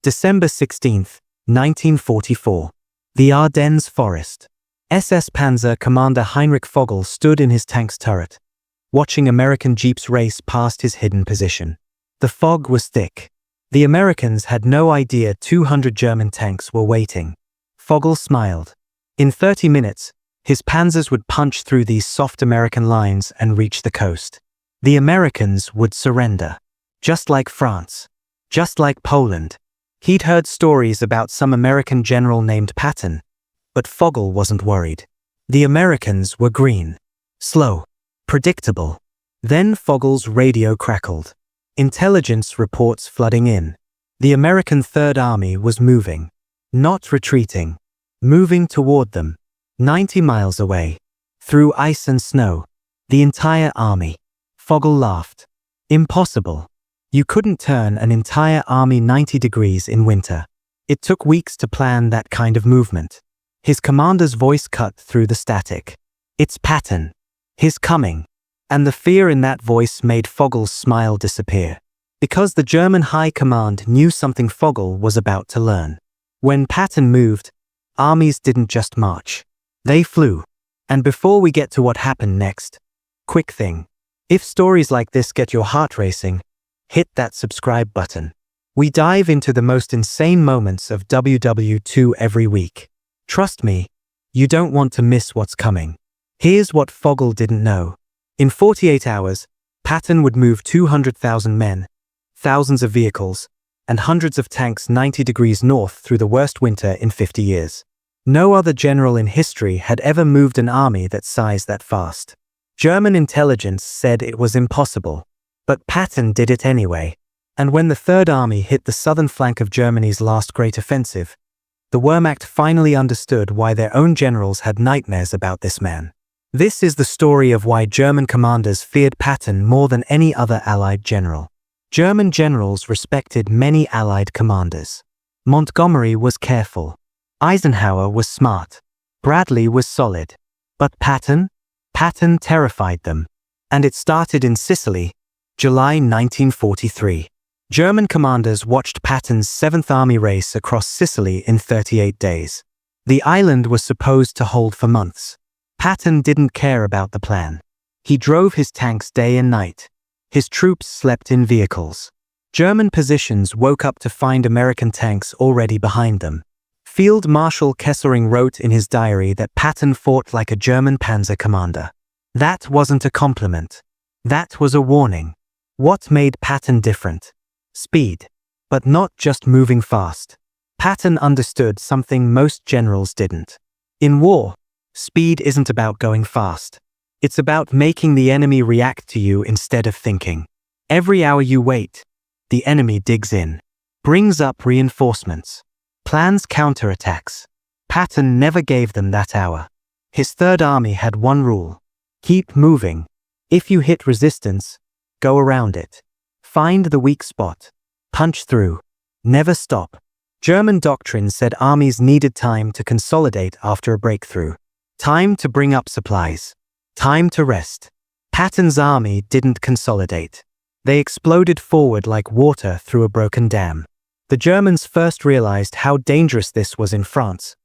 December 16, 1944. The Ardennes Forest. SS Panzer Commander Heinrich Vogel stood in his tank's turret, watching American jeeps race past his hidden position. The fog was thick. The Americans had no idea 200 German tanks were waiting. Vogel smiled. In 30 minutes, his panzers would punch through these soft American lines and reach the coast. The Americans would surrender. Just like France. Just like Poland. He'd heard stories about some American general named Patton. But Vogel wasn't worried. The Americans were green. Slow. Predictable. Then Vogel's radio crackled. Intelligence reports flooding in. The American Third Army was moving. Not retreating. Moving toward them. 90 miles away. Through ice and snow. The entire army. Vogel laughed. Impossible. You couldn't turn an entire army 90 degrees in winter. It took weeks to plan that kind of movement. His commander's voice cut through the static. It's Patton. He's coming. And the fear in that voice made Vogel's smile disappear. Because the German High Command knew something Vogel was about to learn. When Patton moved, armies didn't just march. They flew. And before we get to what happened next, quick thing. If stories like this get your heart racing, hit that subscribe button. We dive into the most insane moments of WWII every week. Trust me, you don't want to miss what's coming. Here's what Vogel didn't know. In 48 hours, Patton would move 200,000 men, thousands of vehicles, and hundreds of tanks 90 degrees north through the worst winter in 50 years. No other general in history had ever moved an army that size that fast. German intelligence said it was impossible. But Patton did it anyway. And when the Third Army hit the southern flank of Germany's last great offensive, the Wehrmacht finally understood why their own generals had nightmares about this man. This is the story of why German commanders feared Patton more than any other Allied general. German generals respected many Allied commanders. Montgomery was careful. Eisenhower was smart. Bradley was solid. But Patton terrified them. And it started in Sicily, July 1943. German commanders watched Patton's 7th Army race across Sicily in 38 days. The island was supposed to hold for months. Patton didn't care about the plan. He drove his tanks day and night. His troops slept in vehicles. German positions woke up to find American tanks already behind them. Field Marshal Kesselring wrote in his diary that Patton fought like a German panzer commander. That wasn't a compliment. That was a warning. What made Patton different? Speed. But not just moving fast. Patton understood something most generals didn't. In war, speed isn't about going fast. It's about making the enemy react to you instead of thinking. Every hour you wait, the enemy digs in, brings up reinforcements, plans counterattacks. Patton never gave them that hour. His Third Army had one rule. Keep moving. If you hit resistance, go around it. Find the weak spot. Punch through. Never stop. German doctrine said armies needed time to consolidate after a breakthrough. Time to bring up supplies. Time to rest. Patton's army didn't consolidate. They exploded forward like water through a broken dam. The Germans first realized how dangerous this was in France.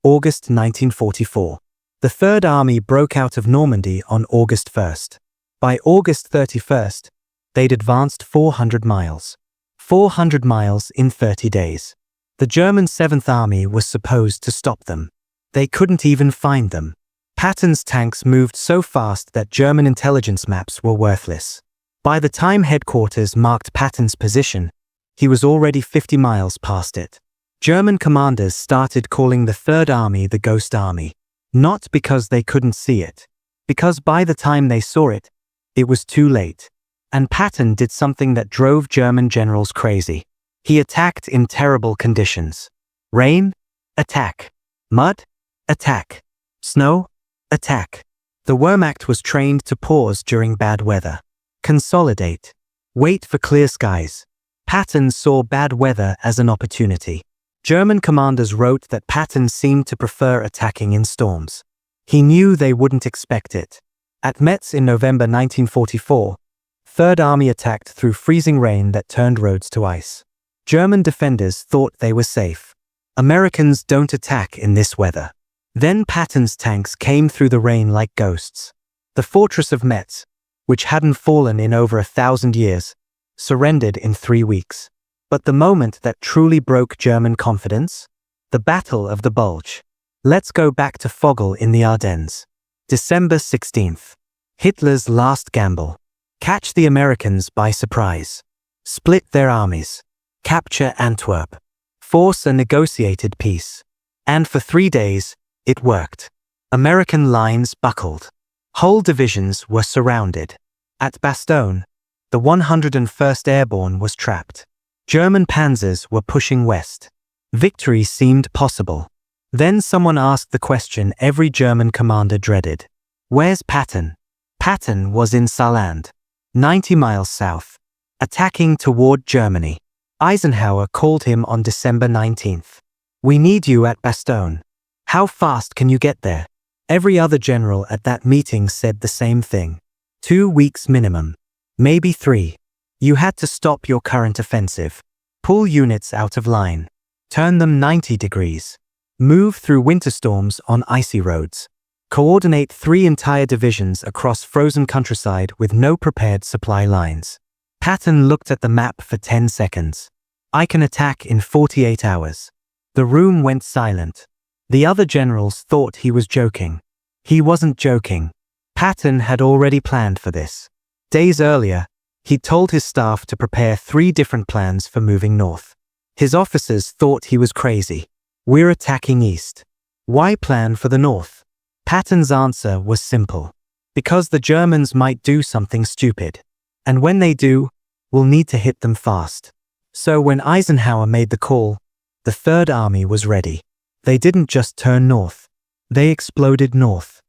August 1944. The Third Army broke out of Normandy on August 1st. By August 31st, they'd advanced 400 miles. 400 miles in 30 days. The German 7th Army was supposed to stop them. They couldn't even find them. Patton's tanks moved so fast that German intelligence maps were worthless. By the time headquarters marked Patton's position, he was already 50 miles past it. German commanders started calling the Third Army the Ghost Army. Not because they couldn't see it. Because by the time they saw it, it was too late. And Patton did something that drove German generals crazy. He attacked in terrible conditions. Rain? Attack. Mud? Attack. Snow? Attack. The Wehrmacht was trained to pause during bad weather. Consolidate. Wait for clear skies. Patton saw bad weather as an opportunity. German commanders wrote that Patton seemed to prefer attacking in storms. He knew they wouldn't expect it. At Metz in November 1944, Third Army attacked through freezing rain that turned roads to ice. German defenders thought they were safe. Americans don't attack in this weather. Then Patton's tanks came through the rain like ghosts. The fortress of Metz, which hadn't fallen in over 1,000 years, surrendered in 3 weeks. But the moment that truly broke German confidence? The Battle of the Bulge. Let's go back to Vogel in the Ardennes. December 16th. Hitler's last gamble. Catch the Americans by surprise. Split their armies. Capture Antwerp. Force a negotiated peace. And for 3 days, it worked. American lines buckled. Whole divisions were surrounded. At Bastogne, the 101st Airborne was trapped. German panzers were pushing west. Victory seemed possible. Then someone asked the question every German commander dreaded. Where's Patton? Patton was in Saarland, 90 miles south, attacking toward Germany. Eisenhower called him on December 19th. We need you at Bastogne. How fast can you get there? Every other general at that meeting said the same thing. 2 weeks minimum. Maybe 3. You had to stop your current offensive. Pull units out of line. Turn them 90 degrees. Move through winter storms on icy roads. Coordinate 3 entire divisions across frozen countryside with no prepared supply lines. Patton looked at the map for 10 seconds. I can attack in 48 hours. The room went silent. The other generals thought he was joking. He wasn't joking. Patton had already planned for this. Days earlier, he'd told his staff to prepare 3 different plans for moving north. His officers thought he was crazy. We're attacking east. Why plan for the north? Patton's answer was simple. Because the Germans might do something stupid. And when they do, we'll need to hit them fast. So when Eisenhower made the call, the Third Army was ready. They didn't just turn north. They exploded north.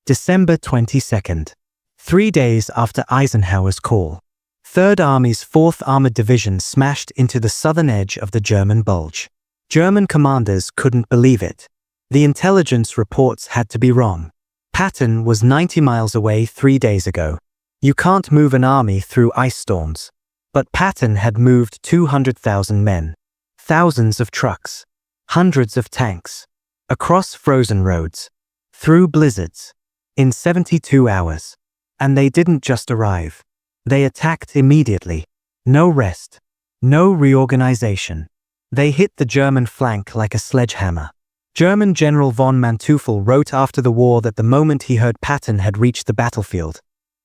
December 22nd. 3 days after Eisenhower's call, Third Army's 4th Armored Division smashed into the southern edge of the German Bulge. German commanders couldn't believe it. The intelligence reports had to be wrong. Patton was 90 miles away 3 days ago. You can't move an army through ice storms. But Patton had moved 200,000 men, thousands of trucks, hundreds of tanks, across frozen roads, through blizzards, in 72 hours. And they didn't just arrive. They attacked immediately. No rest. No reorganization. They hit the German flank like a sledgehammer. German General von Manteuffel wrote after the war that the moment he heard Patton had reached the battlefield,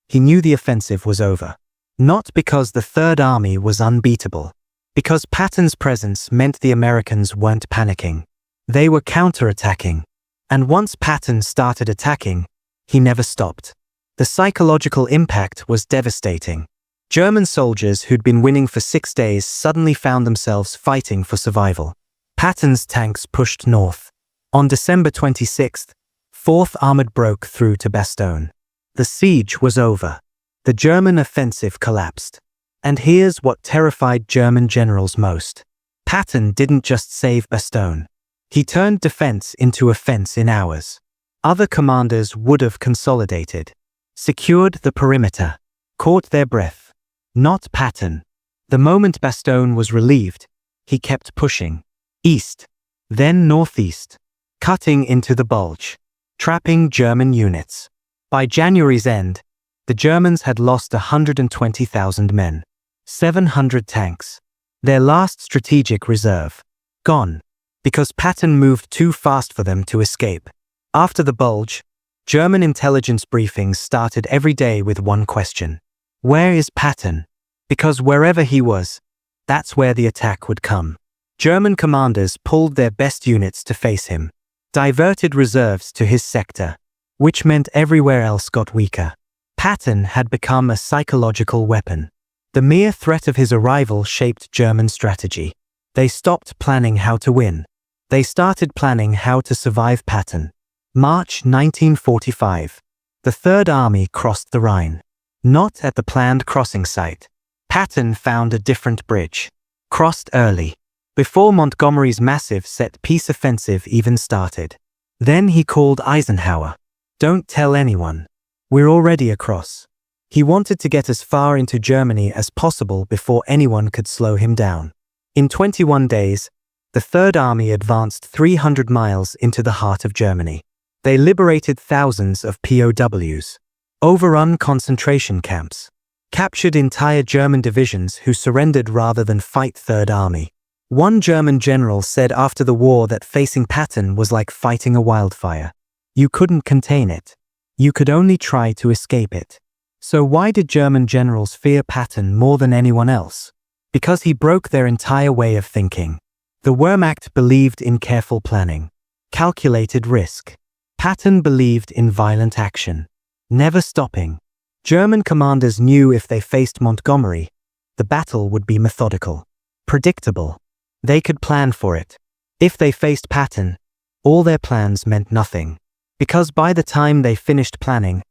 he knew the offensive was over. Not because the Third Army was unbeatable. Because Patton's presence meant the Americans weren't panicking. They were counterattacking. And once Patton started attacking, he never stopped. The psychological impact was devastating. German soldiers who'd been winning for 6 days suddenly found themselves fighting for survival. Patton's tanks pushed north. On December 26th, 4th Armored broke through to Bastogne. The siege was over. The German offensive collapsed. And here's what terrified German generals most. Patton didn't just save Bastogne. He turned defense into offense in hours. Other commanders would have consolidated, secured the perimeter, caught their breath. Not Patton. The moment Bastogne was relieved, he kept pushing. East, then northeast, cutting into the Bulge, trapping German units. By January's end, the Germans had lost 120,000 men, 700 tanks. Their last strategic reserve, gone, because Patton moved too fast for them to escape. After the Bulge, German intelligence briefings started every day with one question. Where is Patton? Because wherever he was, that's where the attack would come. German commanders pulled their best units to face him, diverted reserves to his sector, which meant everywhere else got weaker. Patton had become a psychological weapon. The mere threat of his arrival shaped German strategy. They stopped planning how to win. They started planning how to survive Patton. March 1945. The Third Army crossed the Rhine. Not at the planned crossing site. Patton found a different bridge. Crossed early, before Montgomery's massive set-piece offensive even started. Then he called Eisenhower. Don't tell anyone. We're already across. He wanted to get as far into Germany as possible before anyone could slow him down. In 21 days, the Third Army advanced 300 miles into the heart of Germany. They liberated thousands of POWs, overrun concentration camps, captured entire German divisions who surrendered rather than fight Third Army. One German general said after the war that facing Patton was like fighting a wildfire. You couldn't contain it. You could only try to escape it. So why did German generals fear Patton more than anyone else? Because he broke their entire way of thinking. The Wehrmacht believed in careful planning, calculated risk. Patton believed in violent action, never stopping. German commanders knew if they faced Montgomery, the battle would be methodical, predictable. They could plan for it. If they faced Patton, all their plans meant nothing. Because by the time they finished planning,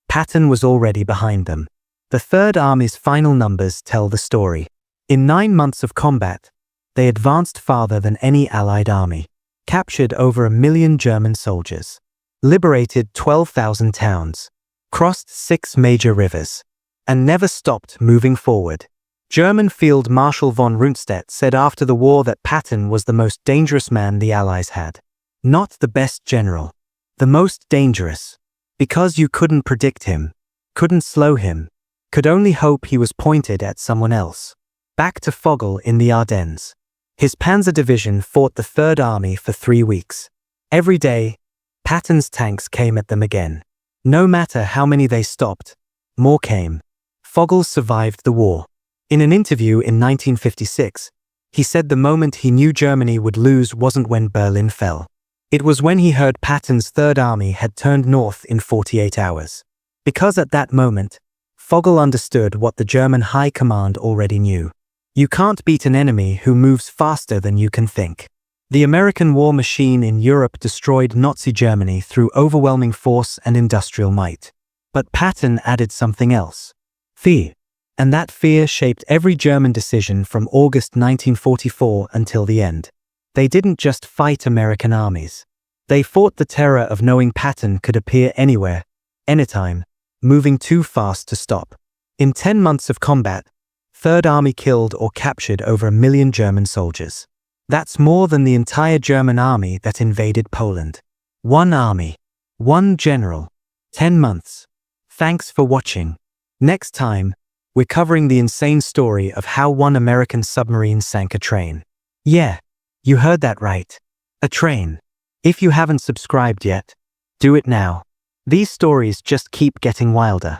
Patton was already behind them. The Third Army's final numbers tell the story. In 9 months of combat, they advanced farther than any Allied army, captured over 1 million German soldiers, liberated 12,000 towns, crossed 6 major rivers, and never stopped moving forward. German Field Marshal von Rundstedt said after the war that Patton was the most dangerous man the Allies had. Not the best general, the most dangerous. Because you couldn't predict him, couldn't slow him, could only hope he was pointed at someone else. Back to Vogel in the Ardennes. His Panzer Division fought the Third Army for 3 weeks. Every day, Patton's tanks came at them again. No matter how many they stopped, more came. Vogel survived the war. In an interview in 1956, he said the moment he knew Germany would lose wasn't when Berlin fell. It was when he heard Patton's Third Army had turned north in 48 hours. Because at that moment, Vogel understood what the German High Command already knew. You can't beat an enemy who moves faster than you can think. The American war machine in Europe destroyed Nazi Germany through overwhelming force and industrial might. But Patton added something else. Fear. And that fear shaped every German decision from August 1944 until the end. They didn't just fight American armies. They fought the terror of knowing Patton could appear anywhere, anytime, moving too fast to stop. In 10 months of combat, Third Army killed or captured over 1 million German soldiers. That's more than the entire German army that invaded Poland. One army, one general, 10 months. Thanks for watching. Next time, we're covering the insane story of how one American submarine sank a train. Yeah, you heard that right. A train. If you haven't subscribed yet, do it now. These stories just keep getting wilder.